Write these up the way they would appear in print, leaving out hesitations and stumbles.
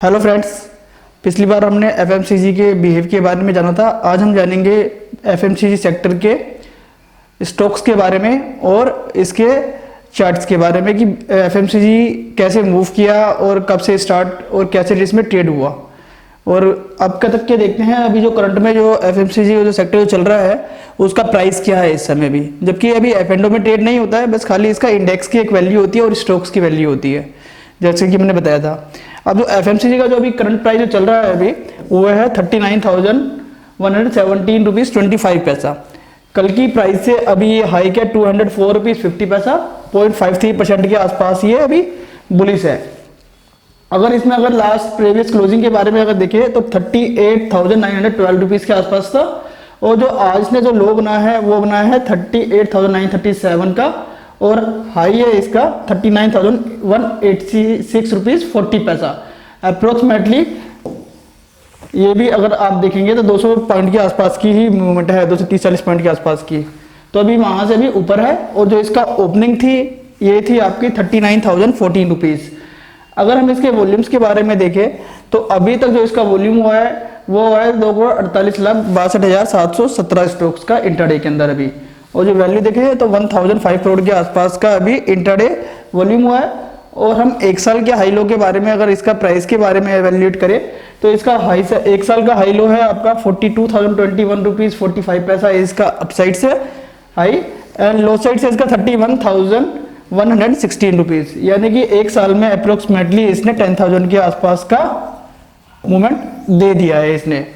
Hello friends, पिछली बार हमने FMCG के बिहेव के बारे में जाना था। आज हम जानेंगे एफएमसीजी सेक्टर के स्टॉक्स के बारे में और इसके चार्ट्स के बारे में कि एफएमसीजी कैसे मूव किया और कब से स्टार्ट और कैसे इसमें ट्रेड हुआ। और अब तक के देखते हैं अभी जो करंट में जो एफएमसीजी जो सेक्टर जो चल रहा है उसका प्राइस क्या है इस समय भी, जबकि अभी एफ&ओ में ट्रेड नहीं होता है, बस खाली इसका इंडेक्स की एक वैल्यू होती है और स्टॉक्स की वैल्यू होती है, जैसे कि मैंने बताया था। अब जो एफएमसीजी का जो अभी करंट प्राइस जो चल रहा है अभी वो है 39,117 रुपीज़ 25 पैसा। कल की प्राइस से अभी ये हाई क्या 204 रुपीज़ 50 पैसा, 0.53% के आसपास ये अभी बुलिश है। अगर लास्ट प्रीवियस क्लोजिंग के बारे में अगर देखें तो 38,912 रुपीज़ के आसपास था, और जो आज ने जो लो बना है वो बना है 38,937 का, और हाई है इसका 39,186 रुपीज़ 40 पैसा अप्रोक्सीमेटली। ये भी अगर आप देखेंगे तो 200 पॉइंट के आसपास की ही मूवमेंट है, 230-40 पॉइंट के आसपास की, तो अभी वहाँ से भी ऊपर है। और जो इसका ओपनिंग थी ये थी आपकी 39,014 रुपीज़। अगर हम इसके वॉल्यूम्स के बारे में देखें तो अभी तक जो इसका वॉल्यूम हुआ है वो है 2,48,62,717 स्टॉक्स का इंट्राडे के अंदर अभी, और जो वैल्यू देखें तो 1,005 करोड़ के आसपास का अभी इंट्राडे वॉल्यूम हुआ है। और हम एक साल के हाई लो के बारे में अगर इसका प्राइस के बारे में एवेल्यूएट करें तो इसका हाई से एक साल का हाई लो है आपका 42,021 रुपीज़ 45 पैसा इसका अपसाइड से हाई, एंड लो साइड से इसका 31,116 रुपीज़, यानी कि एक साल में अप्रोक्सीमेटली इसने 10,000 के आसपास का मूवमेंट दे दिया है इसने।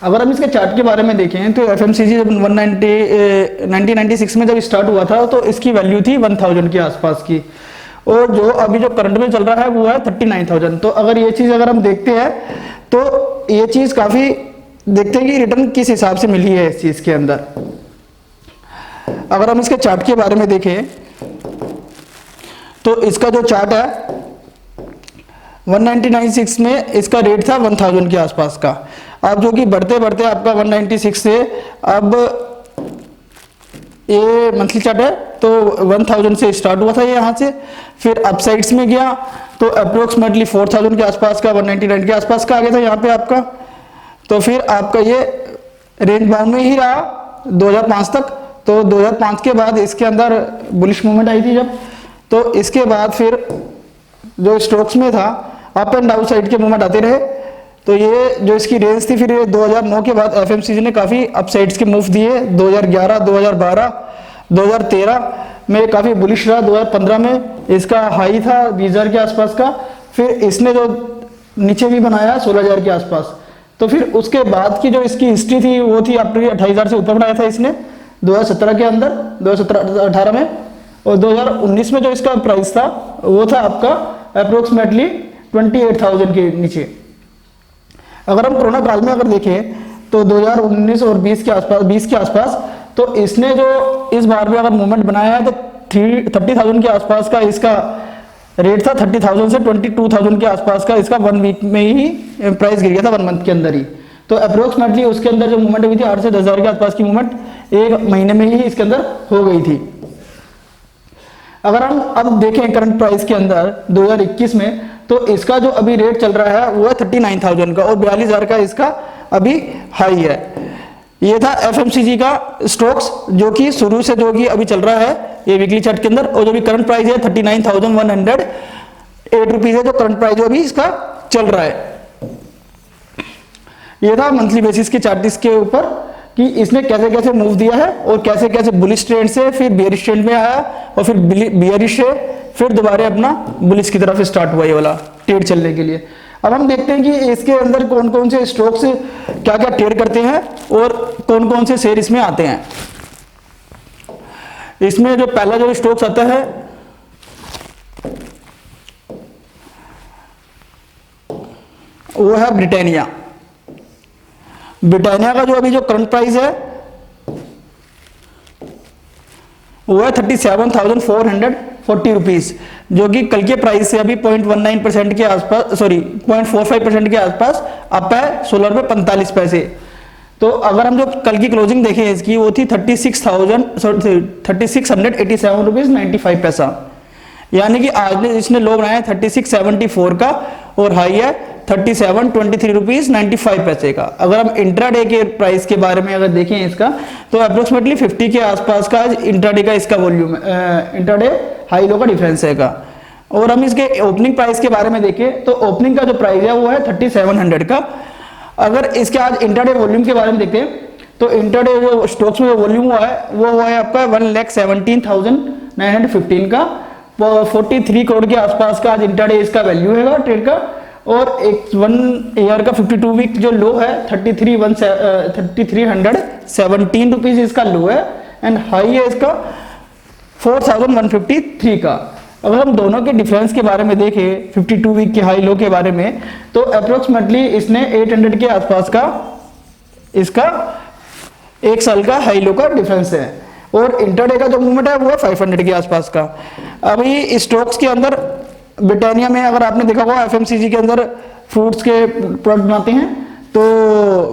अगर हम इसके चार्ट के बारे में देखें तो एफएमसीजी जब 1996 में जब स्टार्ट हुआ था तो इसकी वैल्यू थी 1,000 के आसपास की, और जो अभी जो करंट में चल रहा है वो है 39,000। तो अगर ये चीज़ अगर हम देखते हैं तो ये चीज़ काफ़ी देखते हैं कि रिटर्न किस हिसाब से मिली है इस चीज़ के अंदर। अगर हम इसके चार्ट के बारे में देखें तो इसका जो चार्ट है 1996 में इसका रेट था 1,000 के आसपास का, अब जो कि बढ़ते बढ़ते आपका 196 से अब ये मंथली चार्ट है तो 1,000 से स्टार्ट हुआ था ये, यहाँ से फिर अपसाइड्स में गया तो अप्रोक्सीमेटली 4,000 के आसपास का 199 के आसपास का आ गया था यहाँ पे आपका। तो फिर आपका ये रेंज बाउंड में ही रहा 2005 तक। तो 2005 के बाद इसके अंदर बुलिश मूवमेंट आई थी जब, तो इसके बाद फिर जो स्टॉक्स में था अप एंड डाउन साइड के मूवमेंट आते रहे। तो ये जो इसकी रेंज थी फिर ये 2009 के बाद एफएमसीजी ने काफ़ी अपसाइड्स के मूव दिए। 2011, 2012, 2013 में काफ़ी बुलिश रहा। 2015 में इसका हाई था 20,000 के आसपास का, फिर इसने जो नीचे भी बनाया 16,000 के आसपास। तो फिर उसके बाद की जो इसकी हिस्ट्री थी वो थी आपकी 28,000 से ऊपर बनाया था इसने 2017 के अंदर, 2017-18 में। और 2019 में जो इसका प्राइस था वो था आपका अप्रोक्सीमेटली 28,000 के नीचे। अगर हम कोरोना काल में अगर देखें तो 2019 और 20 के आसपास तो इसने जो इस बार में अगर मूवमेंट बनाया है तो 30,000 के आसपास का इसका रेट था। 30,000 से 22,000 के आसपास का इसका 1 वीक में ही प्राइस गिर गया था, 1 मंथ के अंदर ही। तो अप्रोक्सीमेटली उसके अंदर जो मूवमेंट हुई थी 8 से 10,000 के आसपास की मूवमेंट एक महीने में ही इसके अंदर हो गई थी। अगर हम अब देखें करंट प्राइस के अंदर 2021 में तो इसका जो अभी रेट चल रहा है वो है 39,000 का, और 42,000 का इसका अभी हाई है। ये था एफएमसीजी का स्टॉक्स जो कि शुरू से जो कि अभी चल रहा है ये वीकली चार्ट के अंदर, और जो भी करंट प्राइस है 39,108 रुपीज़ है जो करंट प्राइस जो अभी इसका चल रहा है। ये था मंथली बेसिस के चार्टिस के ऊपर कि इसने कैसे कैसे मूव दिया है और कैसे कैसे बुलिश ट्रेंड से फिर बियरिश ट्रेंड में आया और फिर बियरिश से फिर दोबारा अपना बुलिश की तरफ स्टार्ट हुआ ये वाला ट्रेड चलने के लिए। अब हम देखते हैं कि इसके अंदर कौन कौन से स्टॉक्स क्या क्या ट्रेड करते हैं और कौन कौन से शेयर इसमें आते हैं। इसमें जो पहला जो स्टॉक्स आता है वो है ब्रिटानिया। ब्रिटानिया का जो अभी जो करंट प्राइस है वो है 37,440 रुपीज़, जो कि कल के प्राइस से अभी 0.19% के आसपास 0.45% के आसपास अप है, 16 रुपये 45 पैसे। तो अगर हम जो कल की क्लोजिंग देखें इसकी वो थी 36,687 रुपीज़ 95 पैसा। यानी कि आज ने इसने लो बनाया है 36.74 का और हाई है 37.23 रुपीज 95 पैसे का। अगर हम इंट्राडे के प्राइस के बारे में अगर देखें इसका, तो अप्रोक्सीमेटली 50 के आसपास का आज इंट्राडे का इसका वॉल्यूम, इंट्राडे हाई लो का डिफरेंस है का। और हम इसके ओपनिंग प्राइस के बारे में देखें तो ओपनिंग का जो प्राइस है वो है 3700 का। अगर इसके आज इंट्राडे वॉल्यूम के बारे में देखें तो इंट्राडे जो स्टॉक्स में वॉल्यूम हुआ है वो हुआ है आपका 1,17,915 का, 43 करोड़ के आसपास का आज इंट्राडे इसका वैल्यू है ट्रेड का। और एक 1 ईयर का 52 वीक जो लो है 3,317 रुपीज इसका लो है एंड हाई है इसका 4,153 का। अगर हम दोनों के डिफरेंस के बारे में देखें 52 वीक के हाई लो के बारे में, तो अप्रोक्सीमेटली इसने 800 के आसपास का इसका एक साल का हाई लो का डिफरेंस है और इंटरडे का जो मूवमेंट है वो है 500 के आसपास का। अभी स्टॉक्स के अंदर ब्रिटानिया में अगर आपने देखा होगा एफएमसीजी के अंदर फ्रूट्स के प्रोडक्ट बनाते हैं, तो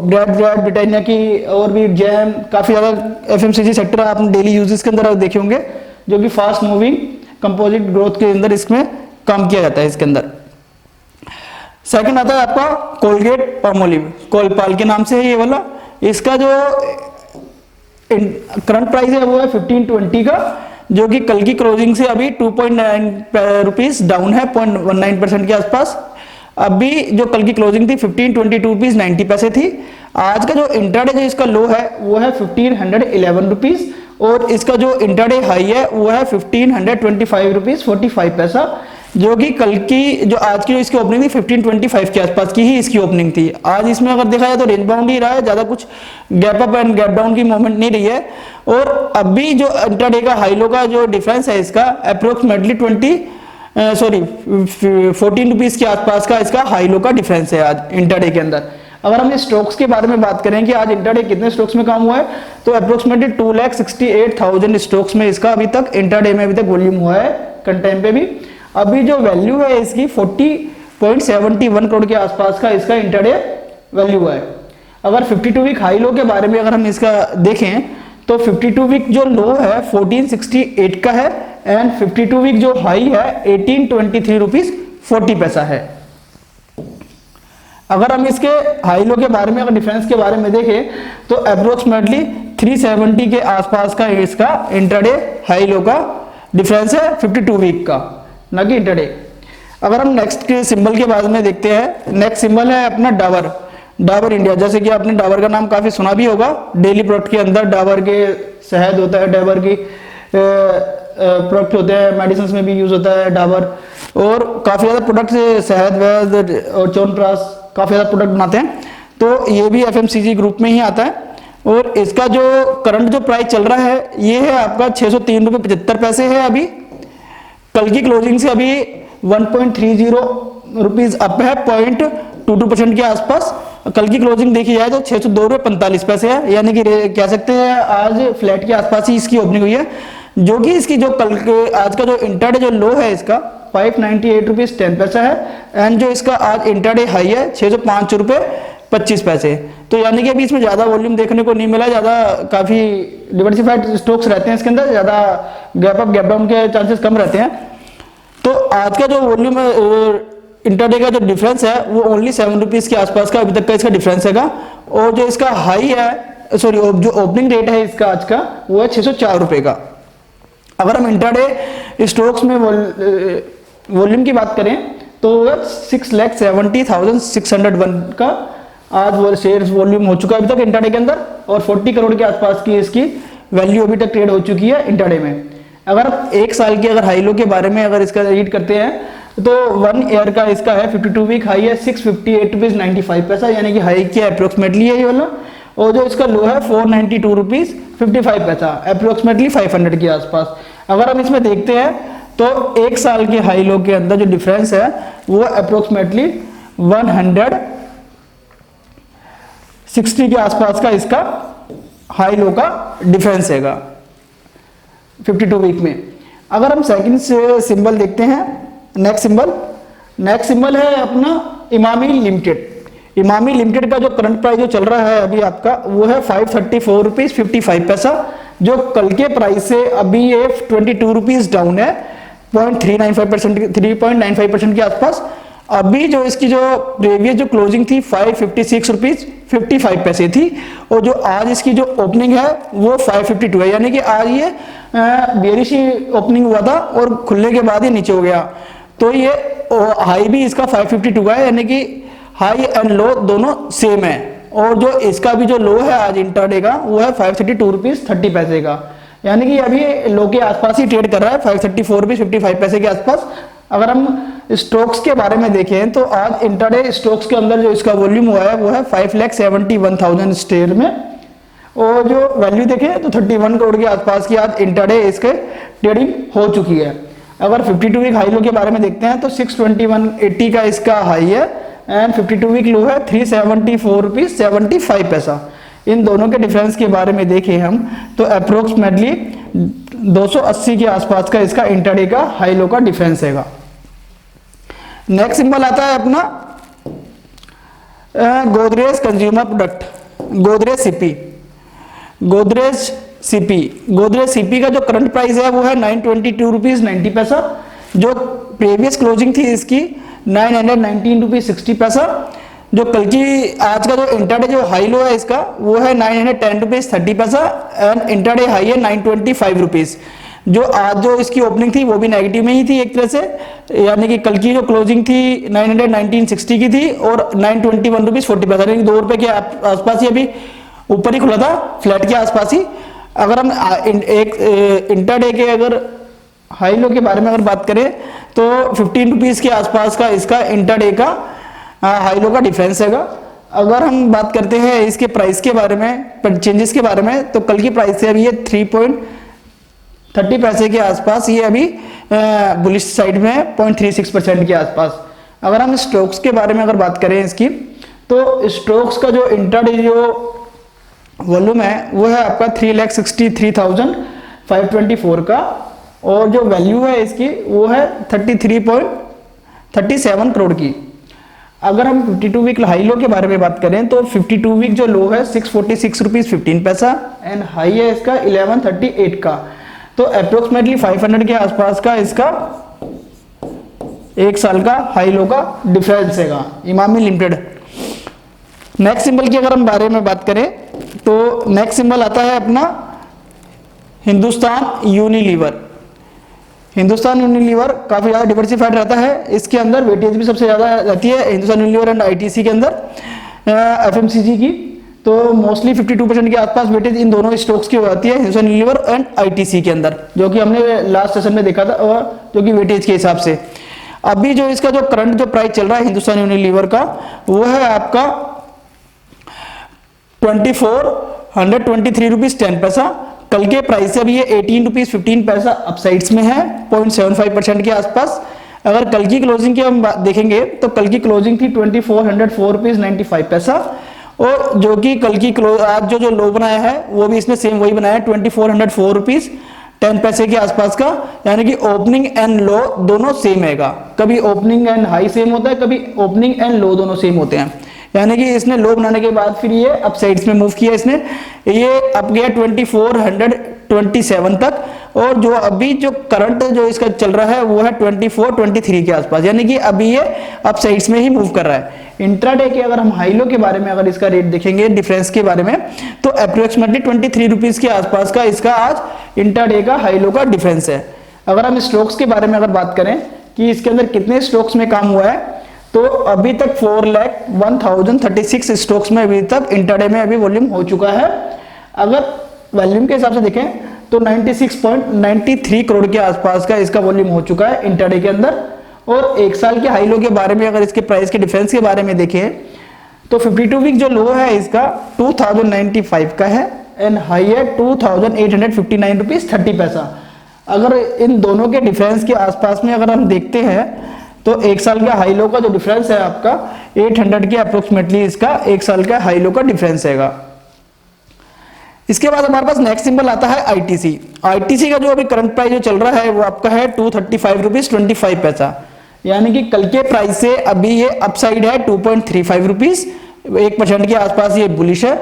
ब्रेड ब्रिटानिया की और भी जैम, काफ़ी ज़्यादा एफएमसीजी सेक्टर आपने डेली यूजेस के अंदर देखे होंगे, जो कि फास्ट मूविंग कंपोजिट ग्रोथ के अंदर इसमें काम किया जाता है इसके अंदर। सेकंड आता है आपका कोलगेट पामोलिव, कोलपाल के नाम से है ये वाला। इसका जो करंट प्राइस है वो है 1520 का, जो कि कल की क्लोजिंग से अभी 2.9 रुपीज डाउन है, 0.19% के आसपास। अभी जो कल की क्लोजिंग थी 1522 रुपीज 90 पैसे थी। आज का जो इंट्राडे जो इसका लो है वो है 1511 रुपीज और इसका जो इंट्राडे हाई है वो है 1525 रुपीज 45 पैसा, जो कि कल की जो आज की जो इसकी ओपनिंग थी 1525 के आसपास की ही इसकी ओपनिंग थी। आज इसमें अगर देखा जाए तो रेंज बाउंड ही रहा है, ज्यादा कुछ gap up and gap down की मूवमेंट नहीं रही है। और अभी जो इंट्राडे का हाई लो का जो डिफरेंस है इसका अप्रोक्सीमेटली 14 रुपीज के आसपास का इसका हाई लो का डिफरेंस है आज इंट्राडे के अंदर। अगर हम स्टॉक्स के बारे में बात करें कि आज इंट्राडे कितने स्टॉक्स में काम हुआ है, तो अप्रोक्सीमेटली 2,68,000 स्टॉक्स में इसका अभी तक इंट्राडे में अभी तक वॉल्यूम हुआ है कल टाइम पे भी। अभी जो वैल्यू है इसकी 40.71 करोड़ के आसपास का इसका इंट्राडे वैल्यू है। अगर 52 वीक हाई लो के बारे में अगर हम इसका देखें तो 52 वीक जो लो है 1468 का है एंड 52 वीक जो हाई है 1823 रुपीज 40 पैसा है। अगर हम इसके हाई लो के बारे में अगर डिफरेंस के बारे में देखें तो अप्रोक्सीमेटली 370 के आसपास का इसका इंट्राडे हाई लो का डिफरेंस है 52 वीक का, ना कि इंट्राडे। अगर हम नेक्स्ट के सिंबल के बारे में देखते हैं, नेक्स्ट सिंबल है अपना डाबर इंडिया। जैसे कि आपने डाबर का नाम काफी सुना भी होगा, डेली प्रोडक्ट के अंदर डाबर के शहद होता है, डाबर की प्रोडक्ट होते हैं, मेडिसिन में भी यूज होता है डाबर, और काफी ज्यादा प्रोडक्ट शहद वैद और च्यवनप्राश काफी ज्यादा प्रोडक्ट बनाते हैं। तो ये भी एफएमसीजी ग्रुप में ही आता है और इसका जो करंट जो प्राइस चल रहा है ये है आपका 603 रुपये 75 पैसे है। अभी कल की क्लोजिंग से अभी 1.30 रुपीज अप है, 0.22% के आसपास। कल की क्लोजिंग देखी जाए तो 602 रुपये 45 पैसे है, यानी कि कह सकते हैं आज फ्लैट के आसपास ही इसकी ओपनिंग हुई है। जो कि इसकी जो कल के आज का जो इंट्राडे जो लो है इसका 598 रुपीज 10 पैसा है एंड जो इसका आज इंट्राडे हाई है 605 रुपये 25 पैसे। तो यानी कि अभी इसमें ज्यादा वॉल्यूम देखने को नहीं मिला, ज्यादा काफी डिवर्सिफाइड स्टॉक्स रहते हैं इसके अंदर, ज्यादा गैप अप गैप डाउन के चांसेस कम रहते हैं। तो आज का जो वॉल्यूम इंट्राडे का जो डिफरेंस है वो ओनली 7 रुपीज के आसपास का अभी तक का इसका डिफरेंस है। और जो इसका हाई है जो ओपनिंग रेट है इसका आज का वो है 604 रुपये का। अगर हम इंट्राडे स्टॉक्स में वॉल्यूम की बात करें तो 6,70,601 का आज वो शेयर्स वॉल्यूम हो चुका है अभी तक इंट्राडे के अंदर, और 40 करोड़ के आसपास की इसकी वैल्यू अभी तक ट्रेड हो चुकी है इंट्राडे में। अगर आप एक साल की अगर हाई लो के बारे में अगर इसका रीड करते हैं तो 1 ईयर का इसका है 52 वीक हाई है 658 रुपीज 95 पैसा, यानी कि हाई की अप्रोक्सीमेटली है ये वाला। और जो इसका लो है 492 रुपीज 55 पैसा, अप्रोक्सीमेटली 500 के आसपास। अगर हम इसमें देखते हैं तो एक साल के हाई लो के अंदर जो डिफरेंस है वो अप्रोक्सीमेटली 160 के आसपास का इसका हाई लो का डिफरेंस हैगा 52 वीक में। अगर हम सेकंड सिंबल देखते हैं, नेक्स्ट सिंबल है अपना इमामी लिमिटेड। इमामी लिमिटेड का जो करंट प्राइस जो चल रहा है अभी आपका वो है 534 रुपीज 55 पैसा, जो कल के प्राइस से अभी ये 22 रुपीज डाउन है 3.95% के आसपास। अभी जो इसकी जो प्रीवियस जो क्लोजिंग थी 556 रुपीज 55 पैसे थी, और जो आज इसकी जो ओपनिंग है वो 552 है, यानी कि आज ये बेरिश ओपनिंग हुआ था और खुलने के बाद ये नीचे हो गया। तो ये हाई भी इसका 552 का है, यानी कि हाई एंड लो दोनों सेम है। और जो इसका भी जो लो है आज इंटरडे का वो है 532 रुपीज 30 पैसे का, यानी कि अभी लो के आसपास ही ट्रेड कर रहा है 534 रुपीज 55 पैसे के आसपास। अगर हम स्टॉक्स के बारे में देखें तो आज इंटरडे स्टॉक्स के अंदर जो इसका वॉल्यूम हुआ है वो है 5,71,000 शेयर में, और जो वैल्यू देखें तो 31 करोड़ के आसपास की आज इंटरडे इसके ट्रेडिंग हो चुकी है। अगर 52 वीक हाई लो के बारे में देखते हैं तो 621.80 का इसका हाई है एंड 52 वीक लो है 374 रुपीज 75 पैसा। इन दोनों के डिफरेंस के बारे में देखें हम तो अप्रोक्सीमेटली 280 के आसपास का इसका इंटरडे का हाई लो का डिफरेंस हैगा। नेक्स्ट सिंबल आता है अपना Godrej consumer product, Godrej CP. Godrej CP का जो करंट प्राइस है वो है 922 रुपीज 90 पैसा। जो प्रीवियस क्लोजिंग थी इसकी 919 रुपीज 60 पैसा। जो कल की आज का जो इंटरडे जो हाई लो है इसका वो है 910 रुपीज 30 पैसा एंड इंटरडे हाई है 925 रुपीज। जो आज जो इसकी ओपनिंग थी वो भी नेगेटिव में ही थी एक तरह से, यानी कि कल की जो क्लोजिंग थी 919.60 की थी और 921 रुपीज 40 पैसा, यानी 2 रुपए के आसपास ही अभी ऊपर ही खुला था, फ्लैट के आसपास ही। अगर हम एक इंटरडे के अगर हाई लो के बारे में अगर बात करें तो 15 रुपीज के आसपास का इसका इंटरडे का हाई लो का डिफरेंस हैगा। अगर हम बात करते हैं इसके प्राइस के बारे में, चेंजेस के बारे में, तो कल की प्राइस से अभी ये 3.30 पैसे के आसपास ये अभी बुलिश साइड में है 0.36% के आसपास। अगर हम स्टॉक्स के बारे में अगर बात करें इसकी तो स्टॉक्स का जो इंटरडे जो वॉल्यूम है वो है आपका 3,63,524 का, और जो वैल्यू है इसकी वो है 33.37 करोड़ की। अगर हम 52 वीक हाई लो के बारे में बात करें तो 52 वीक जो लो है 646 रुपीज 15 पैसा एंड हाई है इसका 1138 का। तो अप्रोक्सीमेटली 500 के आसपास का इसका एक साल का हाई लो का डिफरेंस हैगा इमामी लिमिटेड। नेक्स्ट सिंबल की अगर हम बारे में बात करें तो नेक्स्ट सिंबल आता है अपना हिंदुस्तान यूनिलीवर। हिंदुस्तान यूनिलीवर काफी ज्यादा डिवर्सिफाइड रहता है, इसके अंदर वेटेज भी सबसे ज्यादा रहती है हिंदुस्तान यूनिलीवर एंड आईटीसी के अंदर एफएमसीजी की। तो मोस्टली 52% के आसपास वेटेज इन दोनों स्टॉक्स की हो जाती है हिंदुस्तान यूनिलीवर एंड आईटीसी के अंदर, जो कि हमने लास्ट सेशन में देखा था, और जो कि वेटेज के हिसाब से। अभी जो इसका जो करंट जो प्राइस चल रहा है हिंदुस्तान यूनिलीवर का वो है आपका 2423 रुपीज 10 पैसा। कल के प्राइस से अभी ये 18 रुपीज 15 पैसा अपसाइड्स में है 0.75% के आसपास। अगर कल की क्लोजिंग की हम देखेंगे तो कल की क्लोजिंग थी 2404 रुपीज 95 पैसा, और जो कि कल की आज जो लो बनाया है वो भी इसने सेम वही बनाया है 2404 रुपीज 10 पैसे के आसपास का, यानी कि ओपनिंग एंड लो दोनों सेम हैगा। कभी ओपनिंग एंड हाई सेम होता है, कभी ओपनिंग एंड लो दोनों सेम होते हैं, यानी कि इसने लो बनाने के बाद फिर ये अपसाइड्स में मूव किया, इसने ये अप गया 2427 तक, और जो अभी जो करंट जो इसका चल रहा है वो है 2423 के आसपास, यानी कि अभी ये अपसाइड्स में ही मूव कर रहा है। इंट्राडे के अगर हम हाई लो के बारे में अगर इसका रेट देखेंगे डिफरेंस के बारे में तो अप्रोक्सीमेटली 23 रुपीज के आसपास का इसका आज इंट्राडे का हाई लो का डिफरेंस है। अगर हम स्टॉक्स के बारे में अगर बात करें कि इसके अंदर कितने स्टॉक्स में काम हुआ है तो अभी तक 4,01,036 स्टॉक्स में अभी तक इंट्राडे में अभी वॉल्यूम हो चुका है। अगर वॉल्यूम के हिसाब से देखें तो 96.93 करोड़ के आसपास का इसका वॉल्यूम हो चुका है इंट्राडे के अंदर। और एक साल के हाई लो के बारे में अगर इसके प्राइस के डिफरेंस के बारे में देखें तो 52 वीक जो लो है इसका 2095 का है एंड हाई है 2859 रुपीज 30 पैसा। अगर इन दोनों के डिफरेंस के आसपास में अगर हम देखते हैं तो एक साल का हाई लो का जो डिफरेंस है आपका 800 के अप्रोक्सीमेटली इसका एक साल का हाई लो का डिफरेंस हैगा। इसके बाद हमारे पास नेक्स्ट सिंबल आता है आईटीसी। आईटीसी का जो अभी करंट प्राइस जो चल रहा है वो आपका है 235 रुपीज 25 पैसा, यानी कि कल के प्राइस से अभी ये अपसाइड है 2.35 रुपीज, 1% के आसपास ये बुलिश है।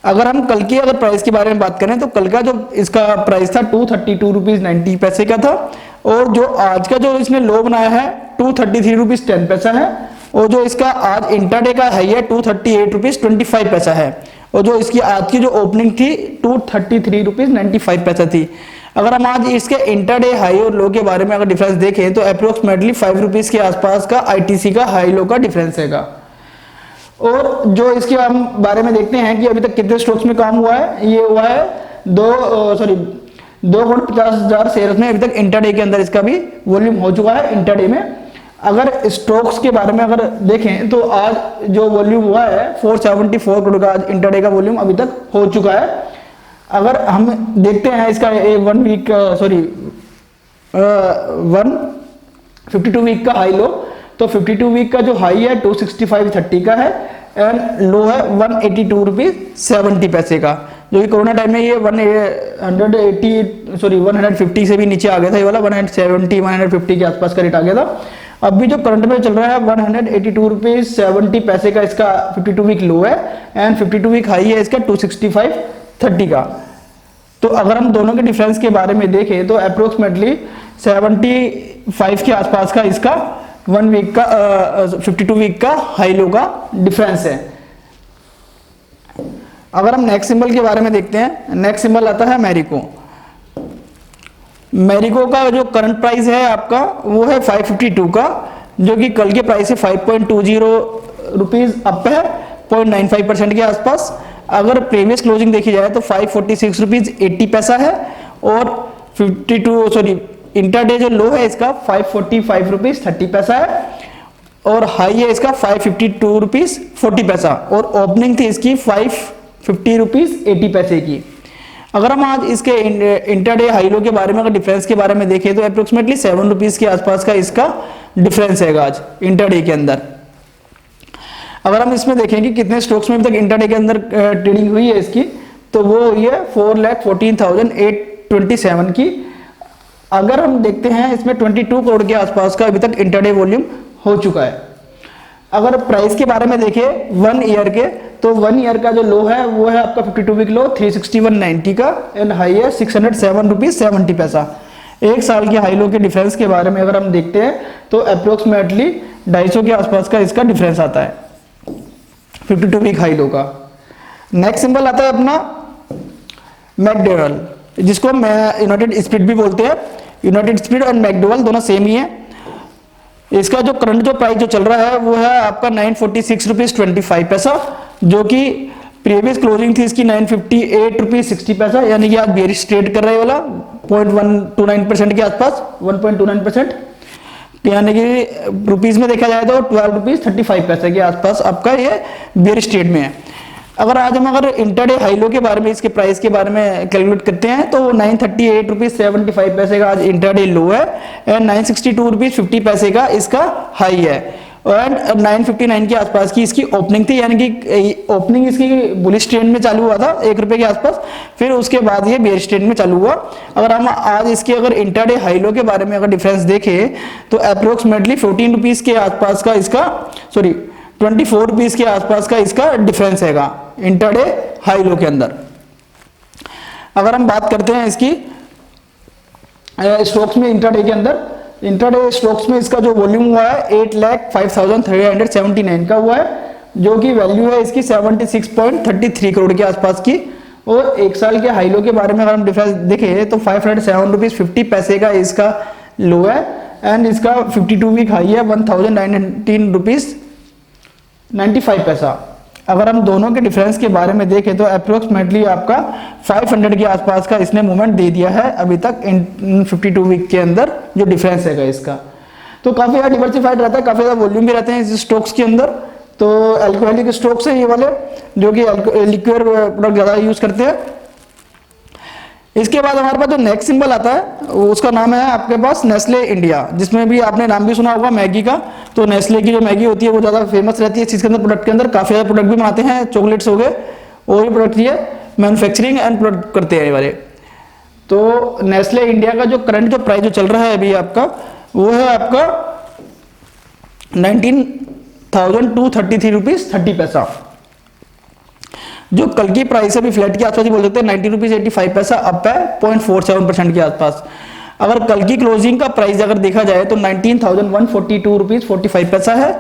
अगर हम कल की अगर प्राइस के बारे में बात करें तो कल का जो इसका प्राइस था 232 रुपीज 90 पैसे का था, और जो आज का जो इसने लो बनाया है 233 रुपीज 10 पैसा है, और जो इसका आज इंटरडे का हाई है 238 रुपीज 25 पैसा है, और जो इसकी आज की जो ओपनिंग थी 233 रुपीज 95 पैसा थी। अगर हम आज इसके इंटरडे हाई और लो के बारे में अगर डिफरेंस देखें तो अप्रोक्सीमेटली 5 रुपीज के आसपास का आईटीसी का हाई लो का डिफरेंस हैगा। और जो इसके हम बारे में देखते हैं कि अभी तक कितने स्टॉक्स में काम हुआ है, ये हुआ है 2,50,000 शेयर्स में अभी तक इंटरडे के अंदर इसका भी वॉल्यूम हो चुका है इंटरडे में। अगर स्टॉक्स के बारे में अगर देखें तो आज जो वॉल्यूम हुआ है 474 करोड़ का आज इंटरडे का वॉल्यूम अभी तक हो चुका है। अगर हम देखते हैं इसका 152 वीक का हाई लो, तो 52 वीक का जो हाई है 265.30 का है एंड लो है 182 रुपीज 70 पैसे का, जो कि कोरोना टाइम में ये 150 से भी नीचे आ गया था, ये वाला 170 150 के आसपास का रेट आ गया था। अभी जो करंट में चल रहा है 182 रुपीज 70 पैसे का इसका 52 वीक लो है एंड 52 वीक हाई है इसका 265.30 का। तो अगर हम दोनों के डिफरेंस के बारे में देखें तो अप्रोक्सीमेटली 75 के आसपास का इसका 52 वीक का हाई लो का डिफरेंस है। अगर हम नेक्स्ट सिंबल के बारे में देखते हैं, नेक्स्ट सिंबल आता है मैरिको। मैरिको का जो करंट प्राइस है आपका वो है 552 का, जो कि कल के प्राइस से 5.20 रुपीज अप है 0.95% के आसपास। अगर प्रीवियस क्लोजिंग देखी जाए तो 546 रुपीज 80 पैसा है, और इंटरडे जो लो है इसका 545 रुपीज 30 पैसा है, और हाई है इसका 552 रुपीज 40 पैसा, और ओपनिंग थी इसकी 550 रुपीज 80 पैसे की। अगर हम आज इसके इंटरडे हाई लो के बारे में अगर डिफरेंस के बारे में देखें तो अप्रोक्सीमेटली 7 रुपीज के आसपास का इसका डिफरेंस है आज इंटरडे के अंदर। अगर हम इसमें देखें कि कितने स्टॉक्स में अभी तक इंटरडे के अंदर ट्रेडिंग हुई है इसकी, तो वो हुई है 4,14,827 की। अगर हम देखते हैं इसमें 22 करोड़ के आसपास का अभी तक इंटरडे वॉल्यूम हो चुका है। अगर प्राइस के बारे में देखें 1 ईयर के, तो 1 ईयर का जो लो है वो है आपका 52 वीक लो 361.90 का एंड हाई है 607 रुपीज 70 पैसा। एक साल के हाई लो के डिफरेंस के बारे में अगर हम देखते हैं तो अप्रोक्सीमेटली 250 के आसपास का इसका डिफरेंस आता है 52 वीक हाई लो का। नेक्स्ट सिंबल आता है अपना मैकडोवेल, जिसको यूनाइटेड स्पिरिट भी बोलते हैं। यूनाइटेड स्पिरिट और मैकडोवेल दोनों सेम ही है। इसका जो करंट जो प्राइस जो चल रहा है वो है आपका 946 रुपीज 25 पैसा, जो कि प्रीवियस क्लोजिंग थी इसकी 958 रुपीज 60 पैसा, यानी कि आज बेरिश ट्रेड कर रहे वाला 0.129% के आसपास 1.29%, यानी कि रुपीज में देखा जाए तो 12 रुपीज 35 पैसे के आसपास आपका ये बेरिश ट्रेड में है। अगर आज हम अगर इंटरडे हाई लो के बारे में इसके प्राइस के बारे में कैलकुलेट करते हैं तो 938 रुपीज 75 पैसे का आज इंटरडे लो है एंड 962 रुपीज 50 पैसे का इसका हाई है, और 959 के आसपास की इसकी ओपनिंग थी, यानी कि ओपनिंग इसकी बुलिश ट्रेंड में चालू हुआ था 1 रुपए के आसपास, फिर उसके बाद ये बेरिश ट्रेंड में चालू हुआ। अगर हम आज इसके अगर इंटरडे हाई लो के बारे में अगर डिफरेंस देखें तो अप्रोक्सीमेटली 14 रुपीज के आसपास का इसका 24 रुपीज के आसपास का इसका डिफरेंस हैगा इंटरडे हाई लो के अंदर। अगर हम बात करते हैं इसकी स्टॉक्स में इंटरडे के अंदर, इंटरडे स्टॉक्स में इसका जो वॉल्यूम हुआ है 8,05,379 का हुआ है, जो कि वैल्यू है इसकी 76.33 करोड़ के आसपास की। और एक साल के हाई लो के बारे में अगर हम डिफरेंस देखें तो 507 रुपीज 50 पैसे का इसका लो है एंड इसका 52 वीक हाई है 1,919 रुपीज 95 पैसा। अगर हम दोनों के डिफरेंस के बारे में देखें तो अप्रोक्सीमेटली आपका 500 के आसपास का इसने मूवमेंट दे दिया है अभी तक इन 52 वीक के अंदर जो डिफरेंस है इसका। तो काफी ज़्यादा डिवर्सिफाइड रहता है, काफी ज़्यादा वॉल्यूम भी रहते हैं इस स्टॉक्स के अंदर। तो अल्कोहलिक स्टॉक्स है ये वाले, जो कि लिक्विड प्रोडक्ट ज़्यादा यूज करते हैं। इसके बाद हमारे पास जो नेक्स्ट सिंबल आता है उसका नाम है आपके पास नेस्ले इंडिया, जिसमें भी आपने नाम भी सुना होगा मैगी का। तो नेस्ले की जो मैगी होती है वो ज़्यादा फेमस रहती है इस चीज़ के अंदर, प्रोडक्ट के अंदर काफ़ी ज़्यादा प्रोडक्ट भी बनाते हैं, चॉकलेट्स हो गए और भी प्रोडक्ट ये मैन्युफैक्चरिंग एंड प्रोडक्ट करते हैं ये वाले। तो नेस्ले इंडिया का जो करंट जो प्राइस जो चल रहा है अभी आपका वो है आपका 19,233 रुपीज 30 पैसा, जो कल की प्राइस है अभी फ्लैट के आसपास ही बोल सकते हैं 90 रुपीज 85 पैसा अप है 0.47% के आसपास। अगर कल की क्लोजिंग का प्राइस अगर देखा जाए तो 19,142 रुपीज 45 पैसा है।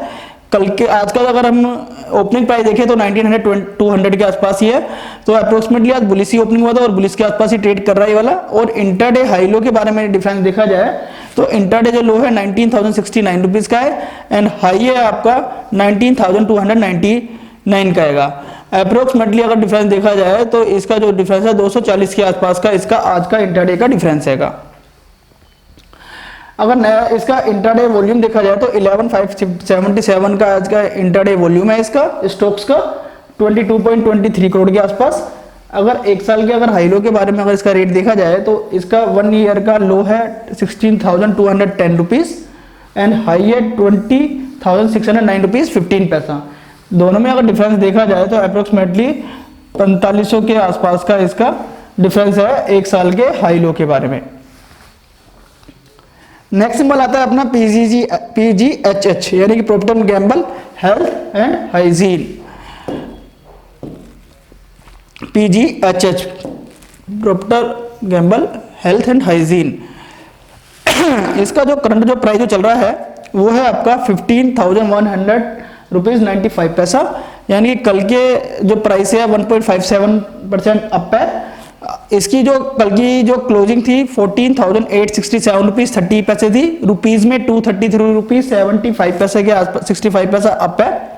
कल के आज का अगर हम ओपनिंग प्राइस देखें तो 1900 के आसपास ही है। तो अप्रोक्सीमेटली आज बुलिश ही ओपनिंग हुआ था और बुलिश के आसपास ही ट्रेड कर रहा है ये वाला। और इंटरडे हाई लो के बारे में डिफरेंस देखा जाए तो इंटरडे जो लो है 19,069 रुपीज का है एंड हाई है आपका 19,299 का आएगा। अप्रोक्सीमेटली अगर डिफरेंस देखा जाए तो इसका जो डिफरेंस है 240 के आसपास का इसका आज का इंटरडे का डिफरेंस हैगा। अगर नया इसका इंटरडे वॉल्यूम देखा जाए तो 11,577 का आज का इंटरडे वॉल्यूम है इसका स्टॉक्स का 22.23 करोड़ के आसपास। अगर एक साल के अगर हाई लो के बारे में अगर इसका रेट देखा जाए तो इसका 1 ईयर का लो है 16,210 रुपीज एंड हाई है 20,609 रुपीज 15 पैसा। दोनों में अगर डिफरेंस देखा जाए तो अप्रोक्सीमेटली 4500 के आसपास का इसका डिफरेंस है एक साल के हाई लो के बारे में। नेक्स्ट सिंबल आता है अपना PGHH यानी कि Procter and Gamble health and hygiene. PGHH Procter Gamble health and hygiene. इसका जो करंट जो प्राइस जो चल रहा है वो है आपका 15,100 रुपीज 95 पैसा यानी कि कल के जो प्राइस है 1.57% अप है। इसकी जो कल की जो क्लोजिंग थी 14,867 रुपीज 30 पैसे थी, रुपीज में 233 रुपीज 75 पैसे के आसपास 65 पैसा अप है।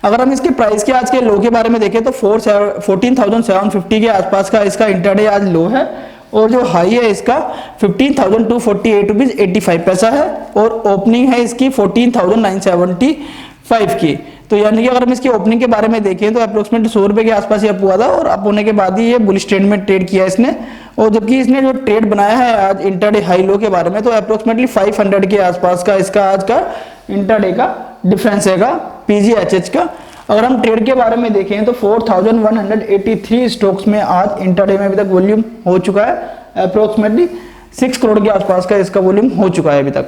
अगर हम इसके प्राइस के आज के लो के बारे में देखें तो 14,750 के आसपास का इसका इंटरडे आज लो है और जो हाई है इसका 15,248 रुपीज 85 पैसा है और ओपनिंग है इसकी 14,975 की। तो यानी कि अगर हम इसकी ओपनिंग के बारे में देखें तो अप्रोक्सीमेट 100 रुपए के आसपास ये अप हुआ था और अप होने के बाद ही ये बुलिश ट्रेंड में ट्रेड किया इसने। और जबकि इसने जो ट्रेड बनाया है आज इंटरडे हाई लो के बारे में तो अप्रोक्सीमेटली 500 के आसपास का इसका आज का इंटरडे का डिफरेंस हैगा PGHH का। अगर हम ट्रेड के बारे में देखें तो 4,183 स्टॉक्स में आज इंटरडे में अभी तक वॉल्यूम हो चुका है। अप्रोक्सीमेटली 6 करोड़ के आसपास का इसका वॉल्यूम हो चुका है अभी तक।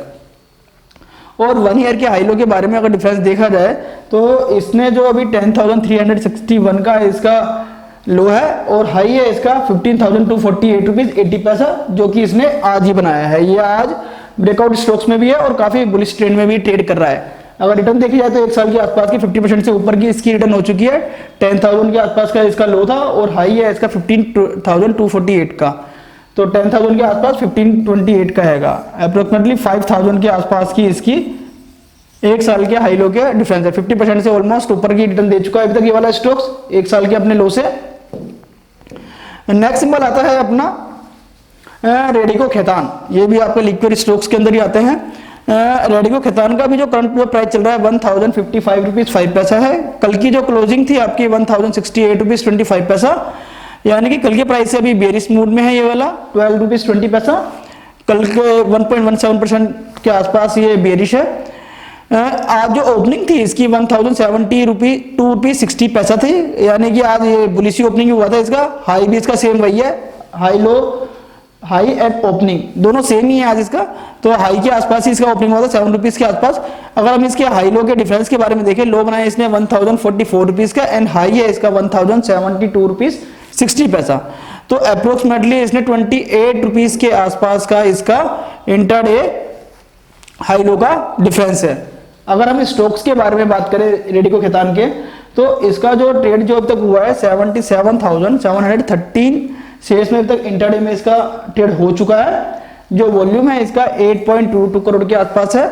और 1 ईयर के हाई लो के बारे में अगर डिफरेंस देखा जाए तो इसने जो अभी 10,361 का इसका लो है और हाई है इसका 15,248 रुपीज 80 पैसा जो कि इसने आज ही बनाया है। ये आज ब्रेकआउट स्टॉक्स में भी है और काफी बुलिश ट्रेंड में भी ट्रेड कर रहा है। अगर रिटर्न देखी जाए तो एक साल के आसपास की 50% से ऊपर की इसकी रिटर्न हो चुकी है। 10,000 के आसपास का इसका लो था और हाई है इसका 15,248 का। तो 10,000 के आसपास 1528 का हैगा। अप्रोक्सीमेटली 5,000 के आसपास की इसकी एक साल के हाई लो के डिफरेंस है। 50% से ऑलमोस्ट ऊपर की रिटर्न दे चुका है अभी तक ये वाला स्टॉक्स एक साल के अपने लो से। नेक्स्ट सिंबल आता है अपना रेडिको खैतान। ये भी आपके लिक्विड स्टॉक्स के अंदर ही आते हैं। रेडिको खैतान का भी जो करंट प्राइस चल रहा है 1,055 रुपीज 5 पैसा है। कल की जो क्लोजिंग थी आपकी 1,068 रुपीज 25 पैसा यानी कि कल के प्राइस से अभी बेरिश मूड में है ये वाला 12 रुपीज 20 पैसा। कल के 1.17% के आसपास ये बेरिश है। आज जो ओपनिंग थी इसकी 1,070 रुपीज 2 रुपीज 60 पैसा थी यानी कि आज ये बुलिशी ओपनिंग हुआ था इसका। हाई भी इसका सेम वही है, high low high and opening दोनों सेम ही है आज इसका। तो हाई के आसपास ही इसका ओपनिंग हुआ था 7 रुपीज के आसपास। अगर हम इसके हाई लो के डिफरेंस के बारे में देखें, लो बनाया इसने 1,044 रुपीज का एंड हाई है इसका 1,072 रुपीज 60 पैसा। तो अप्रोक्सीमेटली इसने 28 रुपीज के आसपास का इसका इंटरडे हाई लो का डिफरेंस है। अगर हम स्टॉक्स के बारे में बात करें रेडिको खैतान के तो इसका जो ट्रेड जो अब तक हुआ है 77,713 शेयर्स में अब तक इंटरडे में इसका ट्रेड हो चुका है। जो वॉल्यूम है इसका 8.22 करोड़ के आसपास है।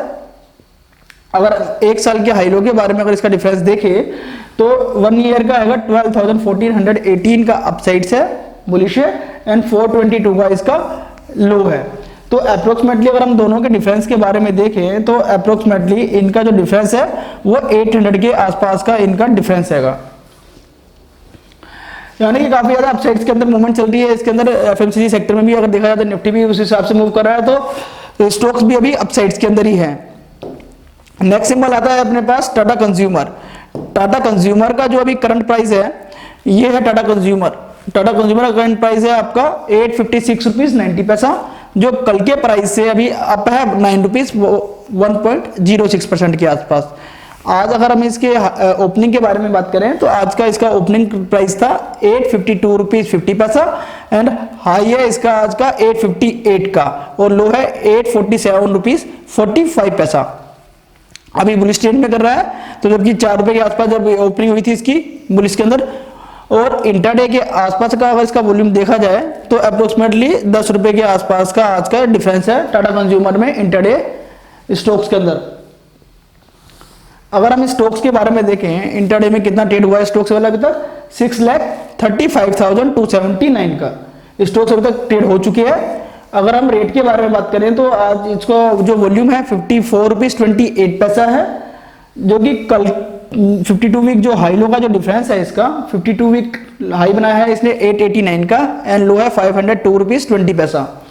अगर एक साल के हाई लो के बारे में अगर इसका डिफरेंस देखें तो 1 ईयर का आएगा 12,1418 का अपसाइड है बुलिश है एंड 422 का इसका लो है। तो अप्रोक्सीमेटली अगर हम दोनों के डिफरेंस के बारे में देखें तो अप्रोक्सीमेटली इनका जो डिफरेंस है वो 800 के आसपास का इनका डिफरेंस हैगा। यानी कि काफी ज्यादा अपसाइड्स के अंदर मूवमेंट चल रही है। इसके अंदर FMCG सेक्टर में भी अगर देखा जाए तो निफ्टी भी उस हिसाब से मूव कर रहा है तो स्टॉक्स भी अभी अपसाइड्स के अंदर ही है। नेक्स्ट सिंबल आता है अपने पास टाटा कंज्यूमर। टाटा कंज्यूमर का जो अभी करंट प्राइस है ये है टाटा कंज्यूमर। टाटा कंज्यूमर का करंट प्राइस है आपका 856 रुपीज 90 पैसा जो कल के प्राइस से अभी अप है 9 रुपीज 1.06% के आसपास। आज अगर हम इसके ओपनिंग के बारे में बात करें तो आज का इसका ओपनिंग प्राइस था 852 रुपीज 50 पैसा एंड हाई है इसका आज का 858 का और लो है 847 रुपीज 45 पैसा। अभी बुलिश ट्रेंड में कर रहा है, तो जबकि 4 रुपए के आसपास जब ओपनिंग हुई थी इसकी बुलिश के अंदर, और इंट्राडे के आसपास का अगर इसका वॉल्यूम देखा जाए तो अप्रोक्सीमेटली 10 रुपए के आसपास का आज का डिफरेंस है टाटा कंज्यूमर में इंट्राडे स्टॉक्स के अंदर। अगर हम स्टॉक्स के बारे में देखें इंट्राडे में कितना ट्रेड हुआ है स्टॉक्स वाला अभी तक 6,35,279 का स्टॉक्स अभी तक ट्रेड हो चुके हैं। अगर हम रेट के बारे में बात करें तो आज इसको जो वॉल्यूम है 54 रुपीज 28 पैसा है, जो कि कल 52 वीक जो हाई लो का जो डिफरेंस है इसका 52 वीक हाई बनाया है इसने 889 का एंड लो है 502 रुपीज 20 पैसा।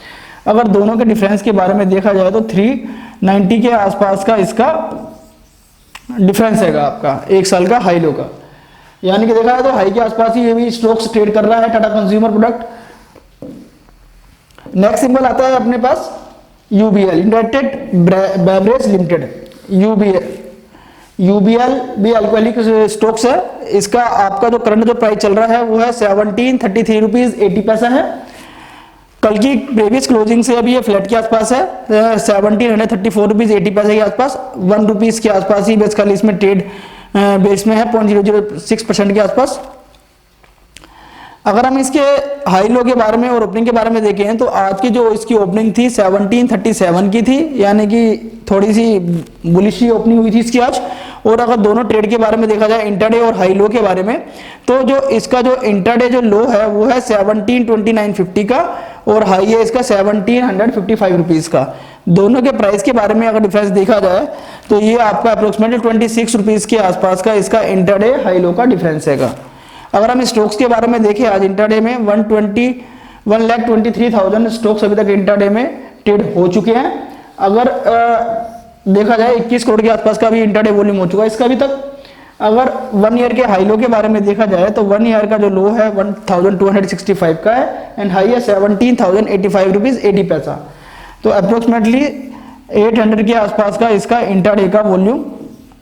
अगर दोनों के डिफरेंस के बारे में देखा जाए तो 390 के आसपास का इसका डिफरेंस है आपका एक साल का हाई लो का, यानी कि देखा है तो हाई के आसपास ही ये भी स्टॉक्स ट्रेड कर रहा है Tata consumer product. Next symbol आता है अपने पास UBL United Beverage Limited. UBL भी अल्कोहलिक स्टॉक्स है। इसका आपका जो करंट जो प्राइस चल रहा है वो है 1733 रुपीज 80 पैसा है। कल की प्रीवियस क्लोजिंग से अभी ये फ्लैट के आसपास है 1734 रुपीज 80 पैसे के आसपास, 1 रुपीज के आसपास ही बेसिकली इसमें ट्रेड बेस में है 0.006% के आसपास। अगर हम इसके हाई लो के बारे में और ओपनिंग के बारे में देखें तो आज की जो इसकी ओपनिंग थी 1737 की थी, यानी कि थोड़ी सी बुलिश ओपनिंग हुई थी इसकी आज। और अगर दोनों ट्रेड के बारे में देखा जाए इंट्राडे और हाई लो के बारे में, तो जो इसका जो इंट्राडे जो लो है वो है 1729.50 का और हाई है इसका 1755 रुपीज का। दोनों के प्राइस के बारे में अगर डिफरेंस देखा जाए तो ये आपका अप्रोक्सीमेटली 26 रुपीज के आसपास का इसका इंट्राडे हाई लो का डिफरेंस है। अगर हम स्टॉक्स के बारे में देखें आज इंट्राडे में 1,23,000 स्टॉक्स अभी तक इंट्राडे में ट्रेड हो चुके हैं। अगर देखा जाए 21 करोड़ के आसपास का भी इंट्राडे वॉल्यूम हो चुका है इसका अभी तक। अगर 1 ईयर के हाई लो के बारे में देखा जाए तो 1 ईयर का जो लो है 1,265 का है एंड हाई है 17,085 रुपीज 80 पैसा। तो अप्रोक्सीमेटली 800 के आसपास का इसका इंट्राडे का वॉल्यूम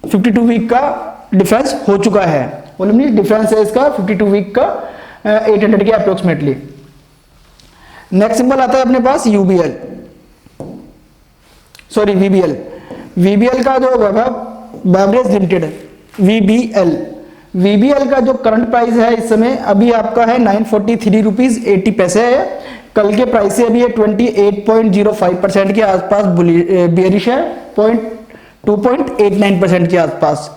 52 वीक का डिफरेंस हो चुका है। वॉल्यूम डिफरेंस है इसका 52 वीक का 800 के अप्रोक्सीमेटली। नेक्स्ट सिंबल आता है अपने पास यूबीएल सॉरी वीबीएल। वीबीएल का जो बेवरेज लिमिटेड वीबीएल का जो करंट प्राइस है इस समय अभी आपका है 943 रुपीज 80 पैसे है। कल के प्राइस से अभी ये 28.05% के आसपास बेयरिश है 2.89% के आसपास।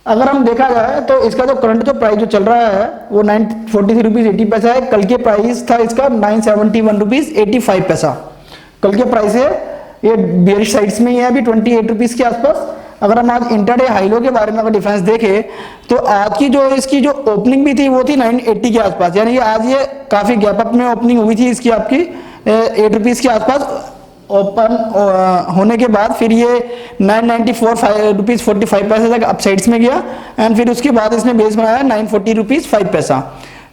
अगर हम देखा जाए तो इसका जो करंट जो प्राइस जो चल रहा है वो 943 रुपीज 80 पैसा है। कल के प्राइस था इसका 971 रुपीज 85 पैसा। कल के प्राइस है ये बेयरिश साइड्स में ही है अभी 28 रुपीज के आसपास। अगर हम आज इंट्राडे हाई लो के बारे में अगर डिफरेंस देखें तो आज की जो इसकी जो ओपनिंग भी थी वो थी 980 के आसपास, यानी कि आज ये काफी गैप अप में ओपनिंग हुई थी इसकी आपकी 8 रुपीज के आसपास ओपन होने के बाद फिर ये 994 रुपीज 45 पैसे तक अपसाइड्स में गया एंड फिर उसके बाद इसने बेस बनाया 940 रुपीज 5 पैसा।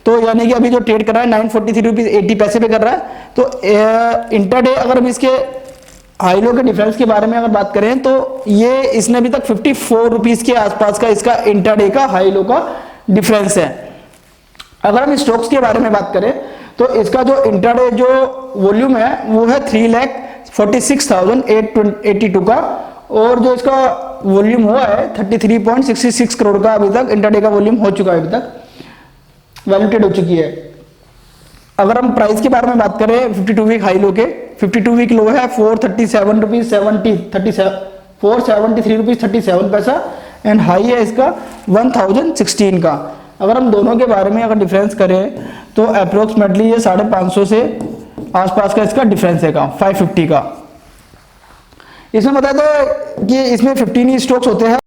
तो यानी कि अभी जो ट्रेड कर रहा है 943 रुपीज 80 पैसे पे कर रहा है। तो इंट्राडे अगर हम इसके हाई लो के डिफरेंस के बारे में अगर बात करें तो ये इसने अभी तक 54 रुपीज के आसपास का इसका इंट्राडे का हाई लो का डिफरेंस है। अगर हम स्टॉक्स के बारे में बात करें तो इसका जो इंट्राडे जो वॉल्यूम है वो है 3,46,882 का और जो इसका वॉल्यूम हुआ है 33.66 करोड़ का अभी तक इंट्राडे का वॉल्यूम हो चुका है, अभी तक वैलिडेटेड हो चुकी है। अगर हम प्राइस के बारे में बात करें 52 वीक हाई लो के 52 वीक लो है 437 रुपीज 473 रुपीज 37 पैसा एंड हाई है इसका 1016 का। अगर हम दोनों के बारे में अगर डिफरेंस करें तो अप्रोक्सीमेटली ये 550 से आसपास का इसका डिफरेंस है 550 का। इसमें बता दो कि इसमें 15 ही स्टॉक्स होते हैं।